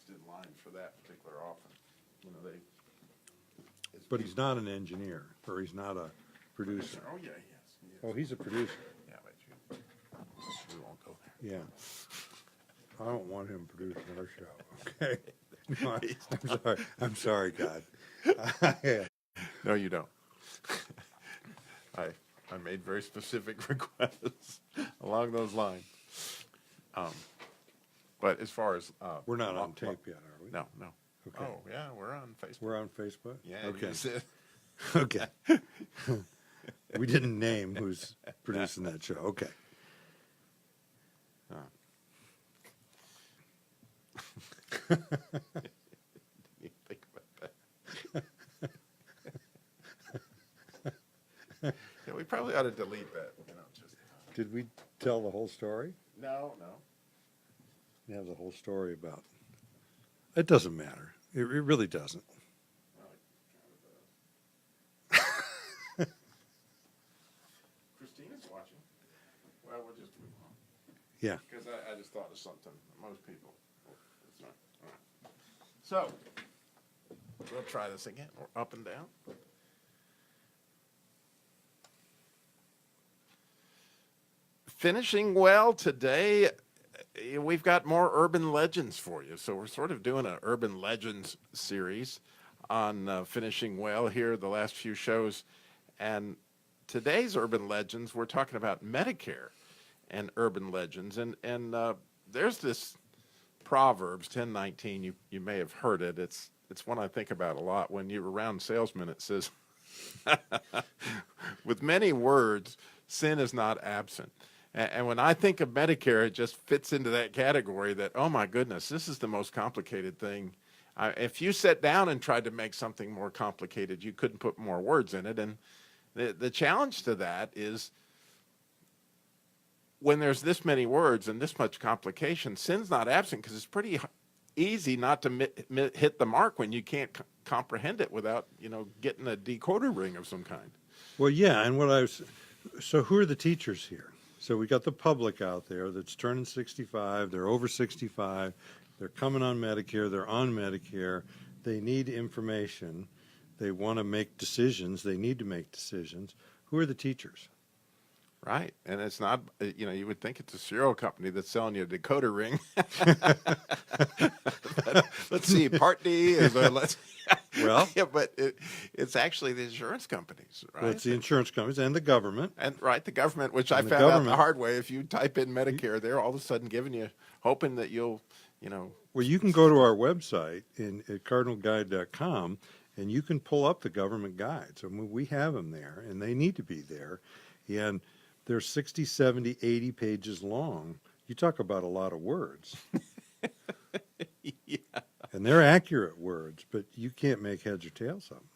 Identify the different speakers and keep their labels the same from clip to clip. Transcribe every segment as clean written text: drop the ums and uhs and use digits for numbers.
Speaker 1: in line for that particular often. You know,
Speaker 2: But he's not an engineer, or he's not a producer.
Speaker 1: Oh, yeah, he is.
Speaker 2: Oh, he's a producer.
Speaker 1: Yeah, but we won't go there.
Speaker 2: Yeah. I don't want him producing our show. Okay. No, I'm sorry. I'm sorry, God. Yeah.
Speaker 1: No, you don't. I made very specific requests along those lines. But as far as
Speaker 2: We're not on tape yet, are we?
Speaker 1: No.
Speaker 2: Okay.
Speaker 1: Oh, yeah, we're on Facebook.
Speaker 2: We're on Facebook?
Speaker 1: Yeah.
Speaker 2: Okay.
Speaker 1: You said,
Speaker 2: Okay. We didn't name who's producing that show. Okay.
Speaker 1: you think about that. Yeah, we probably ought to delete that. You know, just
Speaker 2: Did we tell the whole story?
Speaker 1: no.
Speaker 2: We have the whole story about. It doesn't matter. It really doesn't.
Speaker 1: Christina's watching. Well, we'll just move on.
Speaker 2: Yeah.
Speaker 1: Because I just thought of something. Most people. It's not. All right. So, we'll try this again. We're up and down. Finishing well today. We've got more urban legends for you. So we're sort of doing an urban legends series on finishing well here the last few shows. And today's urban legends, we're talking about Medicare and urban legends. And there's this Proverbs 10:19. You may have heard it. It's one I think about a lot. When you're around salesmen, it says, with many words, sin is not absent. And when I think of Medicare, it just fits into that category that, oh my goodness, this is the most complicated thing. If you sat down and tried to make something more complicated, you couldn't put more words in it. And the challenge to that is when there's this many words and this much complication, sin's not absent because it's pretty easy not to hit the mark when you can't comprehend it without, getting a decoder ring of some kind.
Speaker 2: Well, yeah. And so who are the teachers here? So we got the public out there that's turning 65. They're over 65. They're coming on Medicare. They're on Medicare. They need information. They want to make decisions. They need to make decisions. Who are the teachers?
Speaker 1: Right. And it's not, you would think it's a cereal company that's selling you a decoder ring. Let's see, Part D is
Speaker 2: well,
Speaker 1: yeah, but it's actually the insurance companies, right?
Speaker 2: Well, it's the insurance companies and the government.
Speaker 1: And the government, which I found out the hard way. If you type in Medicare, they're all of a sudden giving you, hoping that you'll,
Speaker 2: Well, you can go to our website at cardinalguide.com and you can pull up the government guides. I mean, we have them there, and they need to be there. And they're 60, 70, 80 pages long. You talk about a lot of words.
Speaker 1: Yeah.
Speaker 2: And they're accurate words, but you can't make heads or tails of them.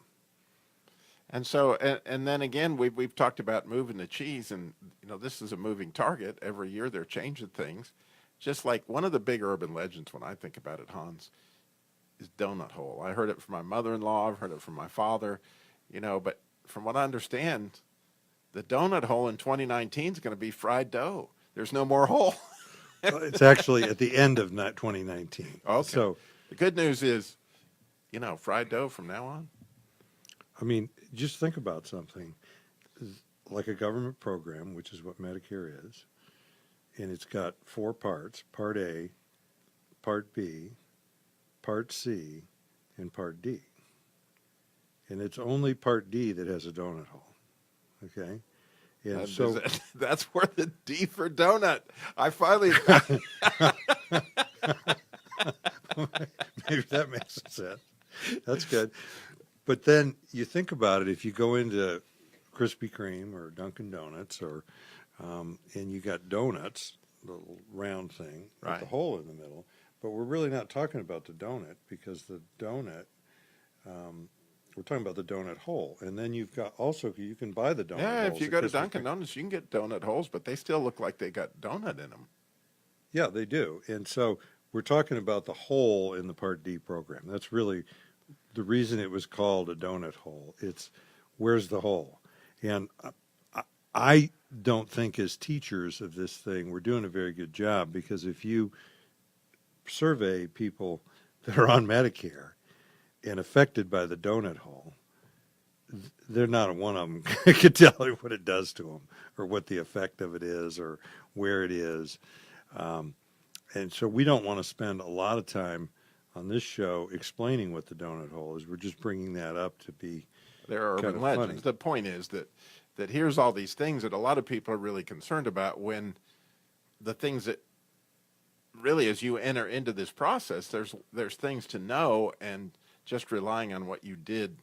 Speaker 1: And so, and then again, we've talked about moving the cheese, and this is a moving target. Every year they're changing things. Just like one of the big urban legends, when I think about it, Hans, is donut hole. I heard it from my mother-in-law. I've heard it from my father. But from what I understand, the donut hole in 2019 is going to be fried dough. There's no more hole.
Speaker 2: It's actually at the end of 2019.
Speaker 1: Okay.
Speaker 2: So
Speaker 1: the good news is, fried dough from now on.
Speaker 2: I mean, just think about something like a government program, which is what Medicare is, and it's got 4 parts: Part A, Part B, Part C, and Part D. And it's only Part D that has a donut hole. Okay? And so
Speaker 1: that's where the D for donut. I finally
Speaker 2: maybe that makes sense. That's good. But then you think about it, if you go into Krispy Kreme or Dunkin' Donuts and you got donuts, the little round thing with the hole in the middle, but we're really not talking about the donut because the donut we're talking about the donut hole. And then you've got also, you can buy the donut holes.
Speaker 1: Yeah, if you go to Dunkin' Donuts, you can get donut holes, but they still look like they got donut in them.
Speaker 2: Yeah, they do. And so we're talking about the hole in the Part D program. That's really the reason it was called a donut hole. It's where's the hole? And I don't think as teachers of this thing, we're doing a very good job, because if you survey people that are on Medicare and affected by the donut hole, they're not one of them could tell you what it does to them or what the effect of it is or where it is. And so we don't want to spend a lot of time on this show explaining what the donut hole is. We're just bringing that up to be
Speaker 1: There are
Speaker 2: kind
Speaker 1: urban
Speaker 2: of
Speaker 1: legends.
Speaker 2: funny.
Speaker 1: The point is that here's all these things that a lot of people are really concerned about, when the things that really, as you enter into this process, there's things to know, and just relying on what you did,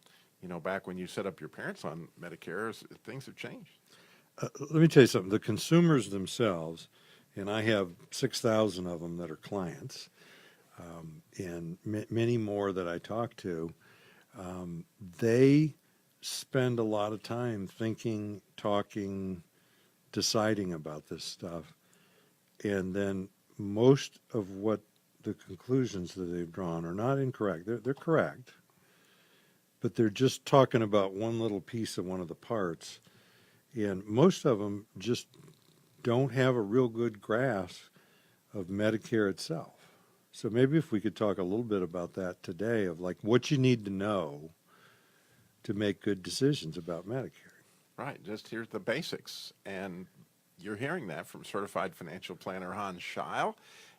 Speaker 1: back when you set up your parents on Medicare, things have changed.
Speaker 2: Let me tell you something. The consumers themselves, and I have 6,000 of them that are clients, and many more that I talk to, they spend a lot of time thinking, talking, deciding about this stuff. And then most of what the conclusions that they've drawn are not incorrect. They're correct, but they're just talking about one little piece of one of the parts. And most of them just don't have a real good grasp of Medicare itself. So maybe if we could talk a little bit about that today, of like what you need to know to make good decisions about Medicare.
Speaker 1: Right. Just here's the basics. And you're hearing that from certified financial planner Hans Scheil.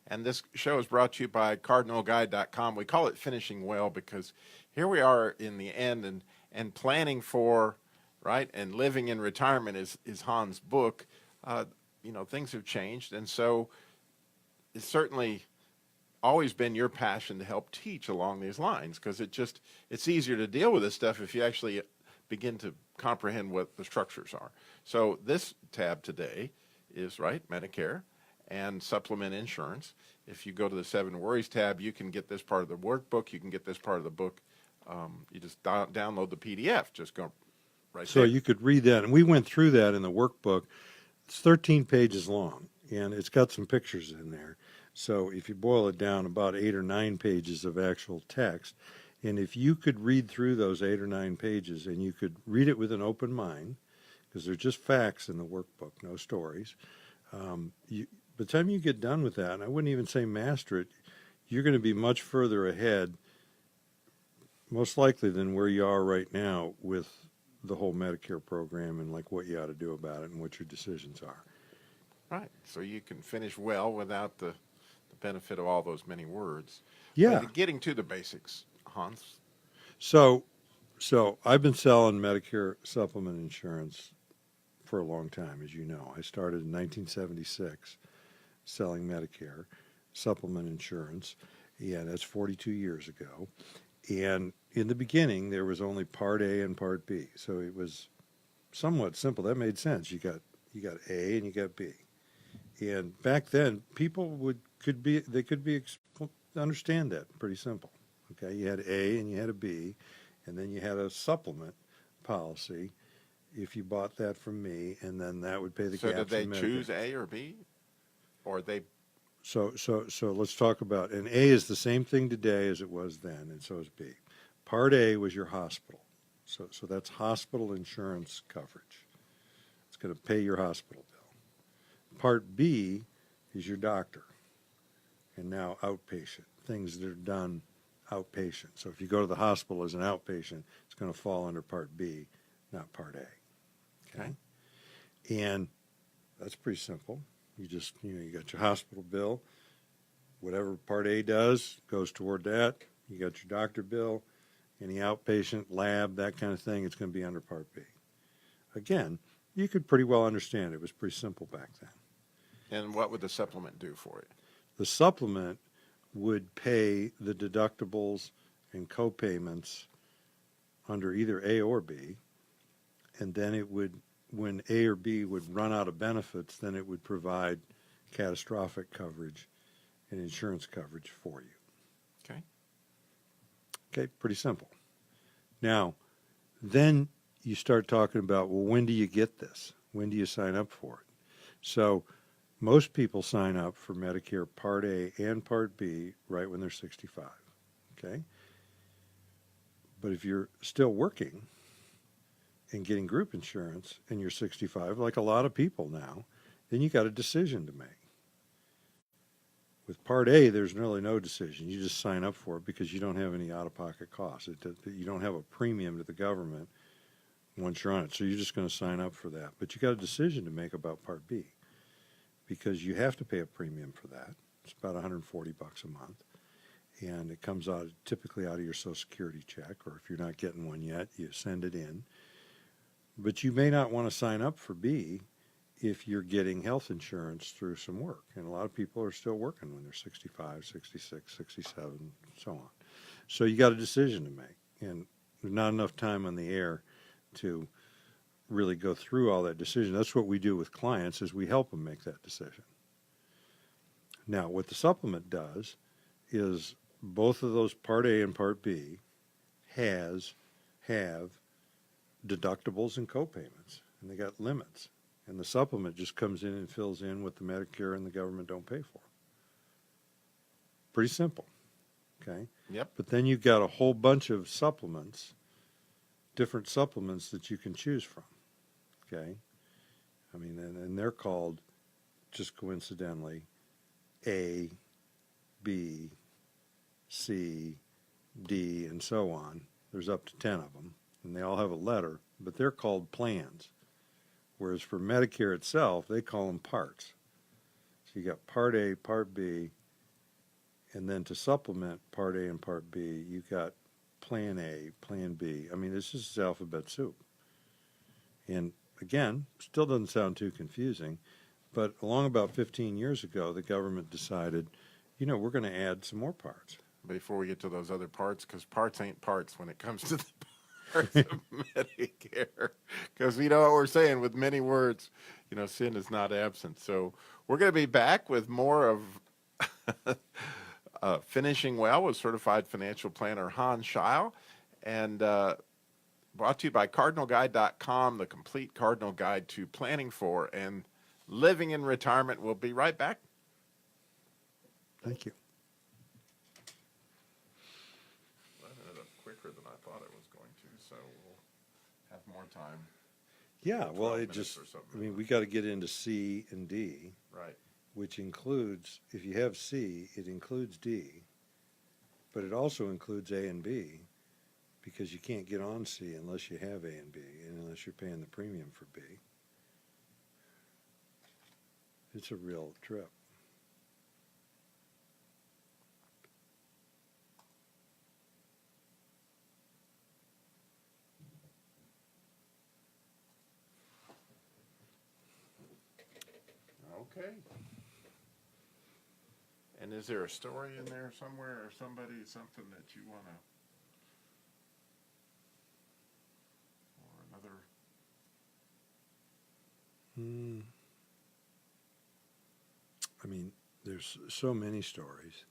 Speaker 1: And this show is brought to you by CardinalGuide.com. We call it Finishing Well because here we are in the end, and planning for, right, and living in retirement is Hans' book. Things have changed. And so it's certainly always been your passion to help teach along these lines, because it's easier to deal with this stuff if you actually begin to comprehend what the structures are. So this tab today is, right, Medicare and supplement insurance. If you go to the 7 Worries tab, you can get this part of the workbook. You can get this part of the book. You just download the PDF. Just go right
Speaker 2: So
Speaker 1: there.
Speaker 2: you could read that. And we went through that in the workbook. It's 13 pages long, and it's got some pictures in there. So if you boil it down, about 8 or 9 pages of actual text. And if you could read through those 8 or 9 pages, and you could read it with an open mind, because they're just facts in the workbook, no stories. By the time you get done with that, and I wouldn't even say master it, you're going to be much further ahead, most likely, than where you are right now with the whole Medicare program and like what you ought to do about it and what your decisions are.
Speaker 1: Right. So you can finish well without the benefit of all those many words.
Speaker 2: Yeah.
Speaker 1: But getting to the basics, Hans.
Speaker 2: So I've been selling Medicare supplement insurance for a long time, as you know. I started in 1976 selling Medicare supplement insurance, and that's 42 years ago. And in the beginning, there was only Part A and Part B, so it was somewhat simple. That made sense. You got A and you got B. And back then, people could understand that pretty simple. Okay, you had A and you had a B, and then you had a supplement policy if you bought that from me, and then that would pay the
Speaker 1: So
Speaker 2: gaps.
Speaker 1: did they
Speaker 2: in Medicare.
Speaker 1: choose A or B, or they?
Speaker 2: So let's talk about, and A is the same thing today as it was then, and so is B. Part A was your hospital. So that's hospital insurance coverage. It's going to pay your hospital bill. Part B is your doctor, and now outpatient, things that are done outpatient. So if you go to the hospital as an outpatient, it's going to fall under Part B, not Part A. Okay? And that's pretty simple. You just, you got your hospital bill. Whatever Part A does goes toward that. You got your doctor bill, any outpatient, lab, that kind of thing, it's going to be under Part B. Again, you could pretty well understand it. It was pretty simple back then.
Speaker 1: And what would the supplement do for you?
Speaker 2: The supplement would pay the deductibles and co-payments under either A or B, and then it would, when A or B would run out of benefits, then it would provide catastrophic coverage and insurance coverage for you.
Speaker 1: Okay.
Speaker 2: Okay, pretty simple. Now, then you start talking about, well, when do you get this? When do you sign up for it? So most people sign up for Medicare Part A and Part B right when they're 65, okay? But if you're still working and getting group insurance and you're 65, like a lot of people now, then you got a decision to make. With Part A, there's really no decision. You just sign up for it because you don't have any out-of-pocket costs. You don't have a premium to the government once you're on it. So you're just going to sign up for that. But you got a decision to make about Part B because you have to pay a premium for that. It's about $140 a month. And it comes out typically out of your Social Security check, or if you're not getting one yet, you send it in. But you may not want to sign up for B if you're getting health insurance through some work. And a lot of people are still working when they're 65, 66, 67, so on. So you got a decision to make. And there's not enough time on the air to really go through all that decision. That's what we do with clients is we help them make that decision. Now, what the supplement does is both of those Part A and Part B have deductibles and copayments, and they got limits. And the supplement just comes in and fills in what the Medicare and the government don't pay for. Pretty simple, okay?
Speaker 1: Yep.
Speaker 2: But then you've got a whole bunch of supplements, different supplements that you can choose from, okay? I mean, and they're called, just coincidentally, A, B, C, D, and so on. There's up to 10 of them, and they all have a letter, but they're called plans. Whereas for Medicare itself, they call them parts. So you got Part A, Part B, and then to supplement Part A and Part B, you got Plan A, Plan B. I mean, this is alphabet soup. And again, still doesn't sound too confusing, but along about 15 years ago, the government decided, you know, we're going to add some more parts.
Speaker 1: Before we get to those other parts, because parts ain't parts when it comes to the parts of Medicare. Because we know what we're saying with many words, you know, sin is not absent. So we're going to be back with more of Finishing Well with certified financial planner Hans Scheil, and brought to you by CardinalGuide.com, the complete Cardinal Guide to planning for and living in retirement. We'll be right back.
Speaker 2: Thank you.
Speaker 1: That ended up quicker than I thought it was going to, so we'll have more time.
Speaker 2: Yeah, well,
Speaker 1: 12
Speaker 2: it
Speaker 1: minutes
Speaker 2: just,
Speaker 1: or something.
Speaker 2: I mean, we got to get into C and D,
Speaker 1: Right.
Speaker 2: which includes, if you have C, it includes D, but it also includes A and B, because you can't get on C unless you have A and B, and unless you're paying the premium for B. It's a real trip.
Speaker 1: Okay. And is there a story in there somewhere or something that you want to, or another?
Speaker 2: I mean, there's so many stories.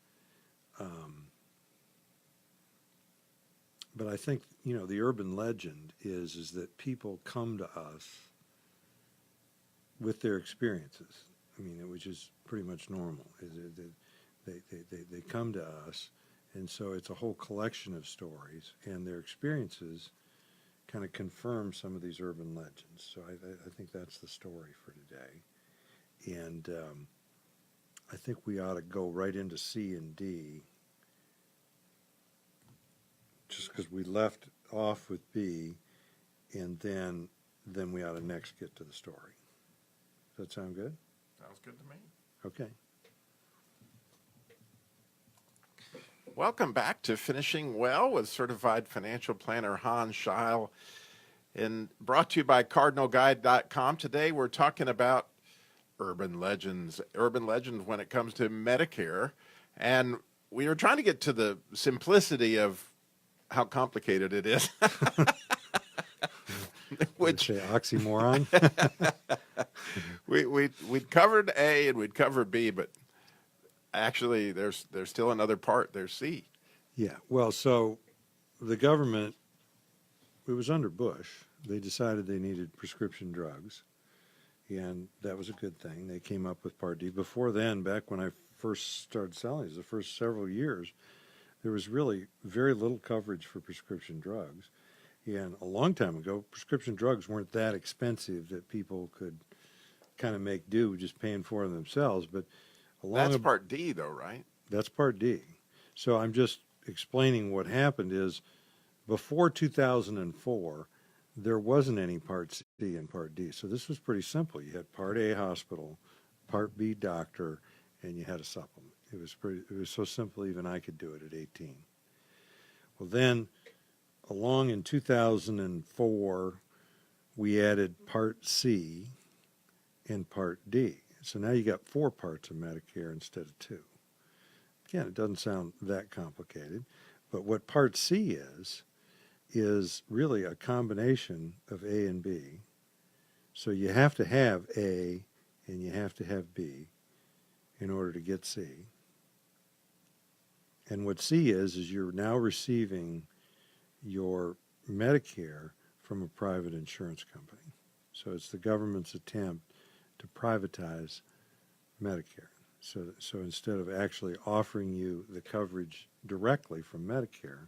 Speaker 2: But I think, you know, the urban legend is that people come to us with their experiences. I mean, which is pretty much normal. They come to us, and so it's a whole collection of stories, and their experiences kind of confirm some of these urban legends. So I think that's the story for today. And I think we ought to go right into C and D, just because we left off with B, and then we ought to next get to the story. Does that sound good?
Speaker 1: Sounds good to me.
Speaker 2: Okay.
Speaker 1: Welcome back to Finishing Well with certified financial planner Hans Scheil, and brought to you by CardinalGuide.com. Today we're talking about urban legends when it comes to Medicare, and we were trying to get to the simplicity of how complicated it is. Which
Speaker 2: say oxymoron.
Speaker 1: we'd covered A and we'd covered B, but actually there's still another part. There's C.
Speaker 2: Yeah. Well, so the government, it was under Bush. They decided they needed prescription drugs, and that was a good thing. They came up with Part D. Before then, back when I first started selling these, the first several years, there was really very little coverage for prescription drugs. And a long time ago, prescription drugs weren't that expensive that people could kind of make do just paying for them themselves. But Along
Speaker 1: That's
Speaker 2: a,
Speaker 1: Part D, though, right?
Speaker 2: that's Part D. So I'm just explaining what happened is before 2004, there wasn't any Part C and Part D. So this was pretty simple. You had Part A hospital, Part B doctor, and you had a supplement. It was so simple even I could do it at 18. Well, then along in 2004, we added Part C and Part D. So now you got 4 parts of Medicare instead of 2. Again, it doesn't sound that complicated, but what Part C is really a combination of A and B. So you have to have A and you have to have B in order to get C. And what C is you're now receiving your Medicare from a private insurance company. So it's the government's attempt to privatize Medicare. So instead of actually offering you the coverage directly from Medicare,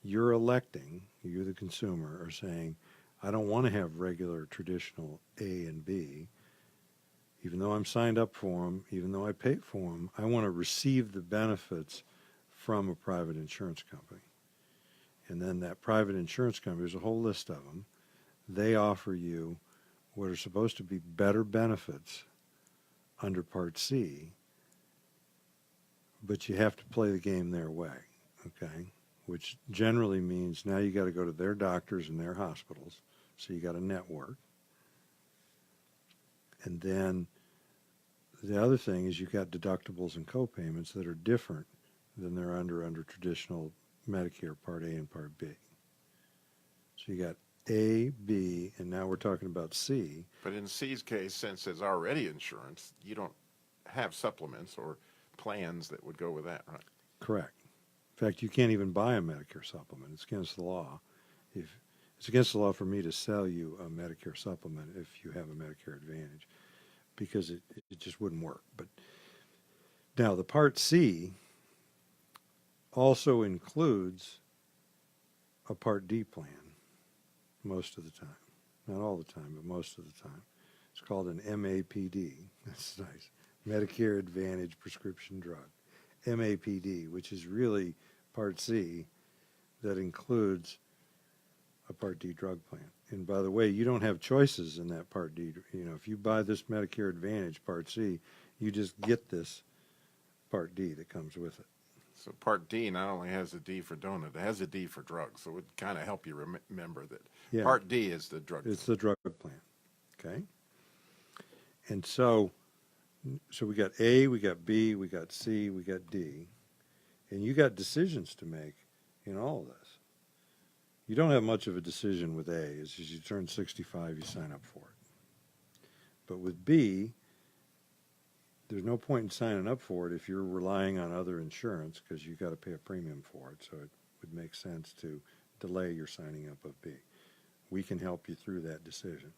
Speaker 2: you're electing, you the consumer are saying, I don't want to have regular traditional A and B. Even though I'm signed up for them, even though I pay for them, I want to receive the benefits from a private insurance company. And then that private insurance company, there's a whole list of them, they offer you what are supposed to be better benefits under Part C, but you have to play the game their way, okay? Which generally means now you got to go to their doctors and their hospitals, so you got a network. And then the other thing is you've got deductibles and copayments that are different than they're under traditional Medicare Part A and Part B. So you got A, B, and now we're talking about C.
Speaker 1: But in C's case, since there's already insurance, you don't have supplements or plans that would go with that, right?
Speaker 2: Correct. In fact, you can't even buy a Medicare supplement. It's against the law. It's against the law for me to sell you a Medicare supplement if you have a Medicare Advantage, because it just wouldn't work. But now the Part C also includes a Part D plan most of the time. Not all the time, but most of the time. It's called an MAPD. That's nice. Medicare Advantage Prescription Drug. MAPD, which is really Part C that includes a Part D drug plan. And by the way, you don't have choices in that Part D. You know, if you buy this Medicare Advantage Part C, you just get this Part D that comes with it.
Speaker 1: So Part D not only has a D for donut, it has a D for drugs. So it would kind of help you remember that Part D is the drug.
Speaker 2: It's the drug plan. Okay? And so we got A, we got B, we got C, we got D. And you got decisions to make in all of this. You don't have much of a decision with A. As you turn 65, you sign up for it. But with B, there's no point in signing up for it if you're relying on other insurance because you've got to pay a premium for it. So it would make sense to delay your signing up of B. We can help you through that decision.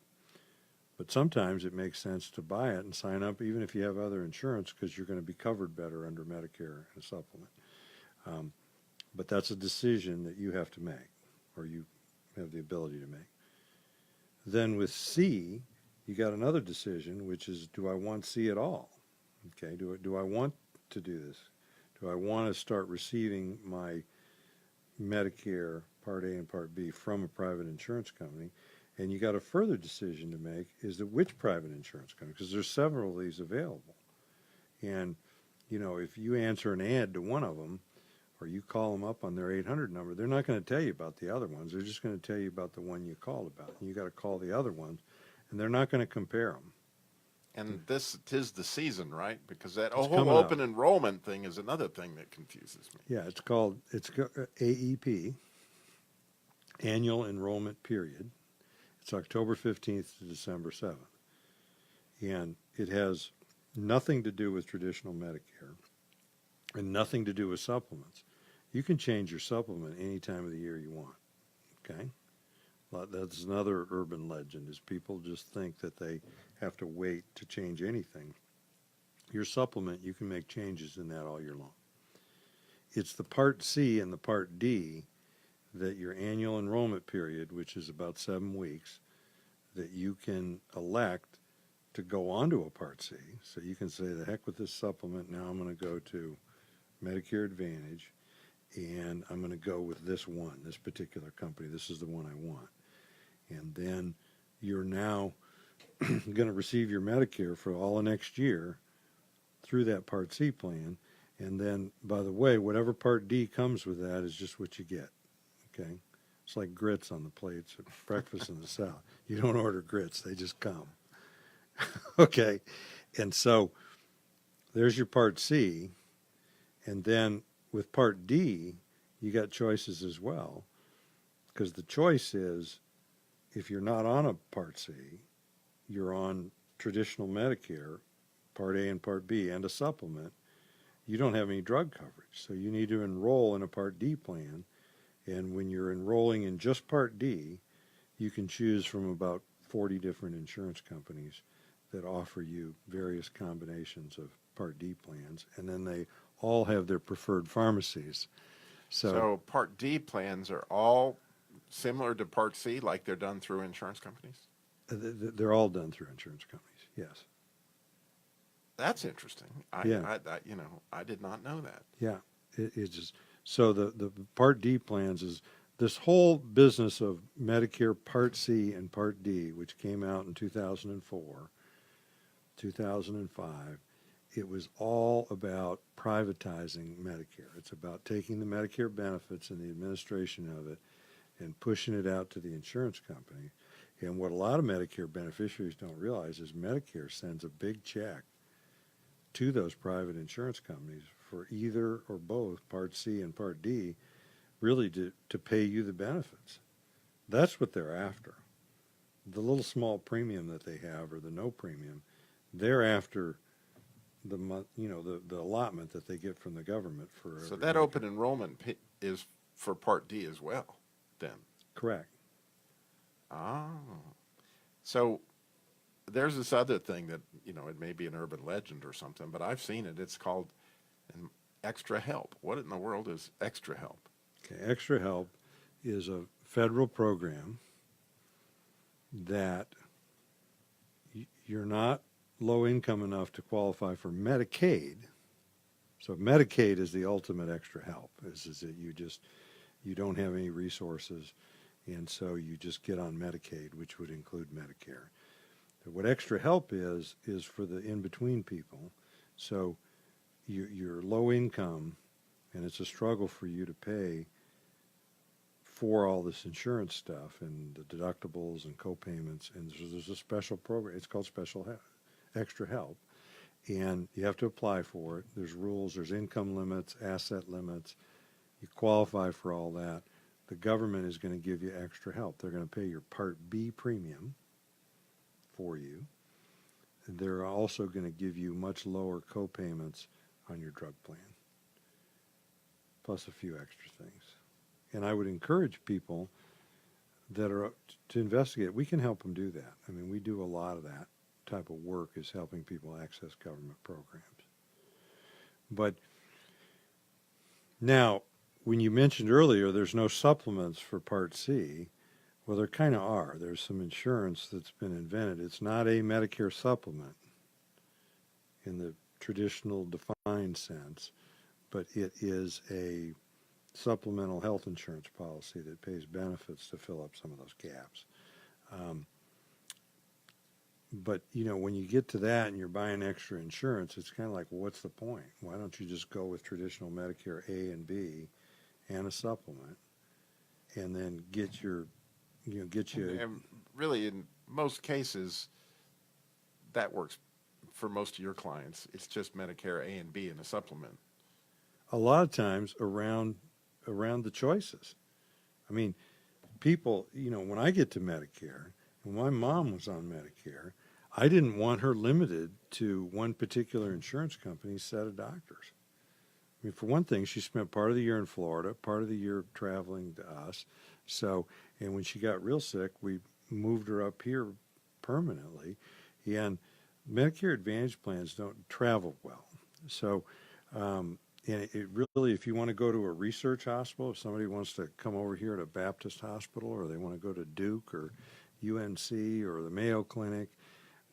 Speaker 2: But sometimes it makes sense to buy it and sign up even if you have other insurance because you're going to be covered better under Medicare and a supplement. But that's a decision that you have to make, or you have the ability to make. Then with C, you got another decision, which is, do I want C at all? Okay, do I want to do this? Do I want to start receiving my Medicare Part A and Part B from a private insurance company? And you got a further decision to make, is that which private insurance company? Because there's several of these available. And, you know, if you answer an ad to one of them, or you call them up on their 800 number, they're not going to tell you about the other ones. They're just going to tell you about the one you called about. And you got to call the other ones, and they're not going to compare them.
Speaker 1: And this is the season, right? Because that
Speaker 2: It's
Speaker 1: whole
Speaker 2: coming
Speaker 1: open
Speaker 2: up.
Speaker 1: enrollment thing is another thing that confuses me.
Speaker 2: Yeah, it's AEP, Annual Enrollment Period. It's October 15th to December 7th. And it has nothing to do with traditional Medicare and nothing to do with supplements. You can change your supplement any time of the year you want, okay? That's another urban legend, is people just think that they have to wait to change anything. Your supplement, you can make changes in that all year long. It's the Part C and the Part D that your annual enrollment period, which is about 7 weeks, that you can elect to go onto a Part C. So you can say, the heck with this supplement. Now I'm going to go to Medicare Advantage, and I'm going to go with this particular company. This is the one I want. And then you're now going to receive your Medicare for all of next year through that Part C plan. And then, by the way, whatever Part D comes with that is just what you get. Okay? It's like grits on the plates at breakfast in the South. You don't order grits, they just come. Okay? And so there's your Part C. And then with Part D, you got choices as well. Because the choice is, if you're not on a Part C, you're on traditional Medicare, Part A and Part B, and a supplement, you don't have any drug coverage. So you need to enroll in a Part D plan. And when you're enrolling in just Part D, you can choose from about 40 different insurance companies that offer you various combinations of Part D plans. And then they all have their preferred pharmacies.
Speaker 1: So Part D plans are all similar to Part C, like they're done through insurance companies?
Speaker 2: They're all done through insurance companies, yes.
Speaker 1: That's interesting. I did not know that.
Speaker 2: Yeah, it's just, so the Part D plans is this whole business of Medicare Part C and Part D, which came out in 2004, 2005. It was all about privatizing Medicare. It's about taking the Medicare benefits and the administration of it and pushing it out to the insurance company. And what a lot of Medicare beneficiaries don't realize is Medicare sends a big check to those private insurance companies for either or both Part C and Part D, really to pay you the benefits. That's what they're after. The little small premium that they have, or the no premium, they're after the allotment that they get from the government for.
Speaker 1: So that open enrollment is for Part D as well, then?
Speaker 2: Correct.
Speaker 1: Oh. So there's this other thing that, it may be an urban legend or something, but I've seen it. It's called Extra Help. What in the world is Extra Help?
Speaker 2: Okay, Extra Help is a federal program that you're not low income enough to qualify for Medicaid. So Medicaid is the ultimate extra help. Is that you don't have any resources, and so you just get on Medicaid, which would include Medicare. What Extra Help is for the in-between people. So you're low income, and it's a struggle for you to pay for all this insurance stuff and the deductibles and co-payments. And there's a special program. It's called Extra Help. And you have to apply for it. There's rules. There's income limits, asset limits. You qualify for all that. The government is going to give you extra help. They're going to pay your Part B premium for you. They're also going to give you much lower co-payments on your drug plan, plus a few extra things. And I would encourage people that are to investigate. We can help them do that. I mean, we do a lot of that type of work, is helping people access government programs. But now, when you mentioned earlier there's no supplements for Part C, well, there kind of are. There's some insurance that's been invented. It's not a Medicare supplement in the traditional defined sense, but it is a supplemental health insurance policy that pays benefits to fill up some of those gaps. But, when you get to that and you're buying extra insurance, it's kind of like, well, what's the point? Why don't you just go with traditional Medicare A and B and a supplement, and then get you.
Speaker 1: And really, in most cases, that works for most of your clients. It's just Medicare A and B and a supplement.
Speaker 2: A lot of times around the choices. I mean, people, when I get to Medicare, when my mom was on Medicare, I didn't want her limited to one particular insurance company's set of doctors. I mean, for one thing, she spent part of the year in Florida, part of the year traveling to us. So, and when she got real sick, we moved her up here permanently. And Medicare Advantage plans don't travel well. So, and it really, if you want to go to a research hospital, if somebody wants to come over here to Baptist Hospital, or they want to go to Duke or UNC or the Mayo Clinic,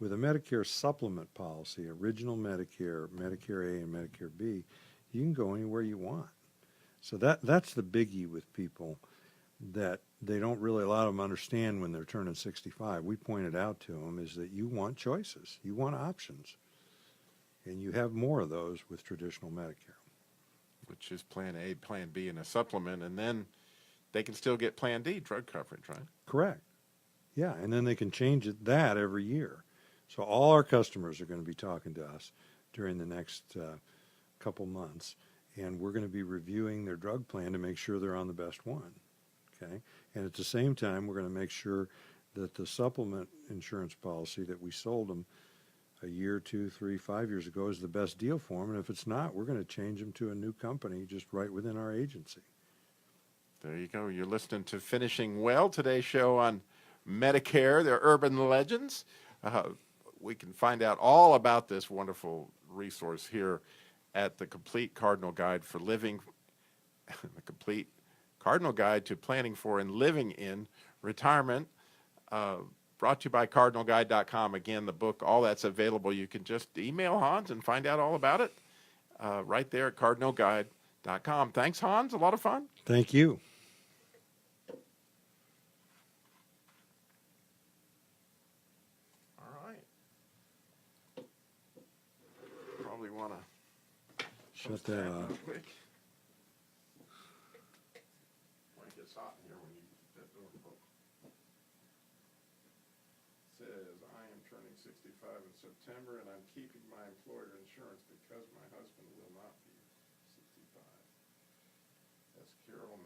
Speaker 2: With a Medicare Supplement policy, original Medicare, Medicare A and Medicare B, you can go anywhere you want. So that's the biggie with people, that they don't really, a lot of them understand when they're turning 65. We pointed out to them is that you want choices, you want options, and you have more of those with traditional Medicare.
Speaker 1: Which is Plan A, Plan B, and a supplement, and then they can still get Plan D drug coverage, right?
Speaker 2: Correct. Yeah, and then they can change that every year. So all our customers are going to be talking to us during the next couple months, and we're going to be reviewing their drug plan to make sure they're on the best one. Okay, and at the same time, we're going to make sure that the supplement insurance policy that we sold them a year, 2, 3, 5 years ago is the best deal for them. And if it's not, we're going to change them to a new company just right within our agency.
Speaker 1: There you go. You're listening to Finishing Well, today's show on Medicare, their urban legends. We can find out all about this wonderful resource here at the Complete Cardinal Guide for Living, the Complete Cardinal Guide to Planning for and Living in Retirement, brought to you by CardinalGuide.com. Again, the book, all that's available. You can just email Hans and find out all about it right there at CardinalGuide.com. Thanks, Hans. A lot of fun.
Speaker 2: Thank you.
Speaker 1: Probably want to
Speaker 2: shut that off.
Speaker 1: quick. It gets hot in here when you get that door open. Says, I am turning 65 in September, and I'm keeping my employer insurance because my husband will not be 65. That's Carol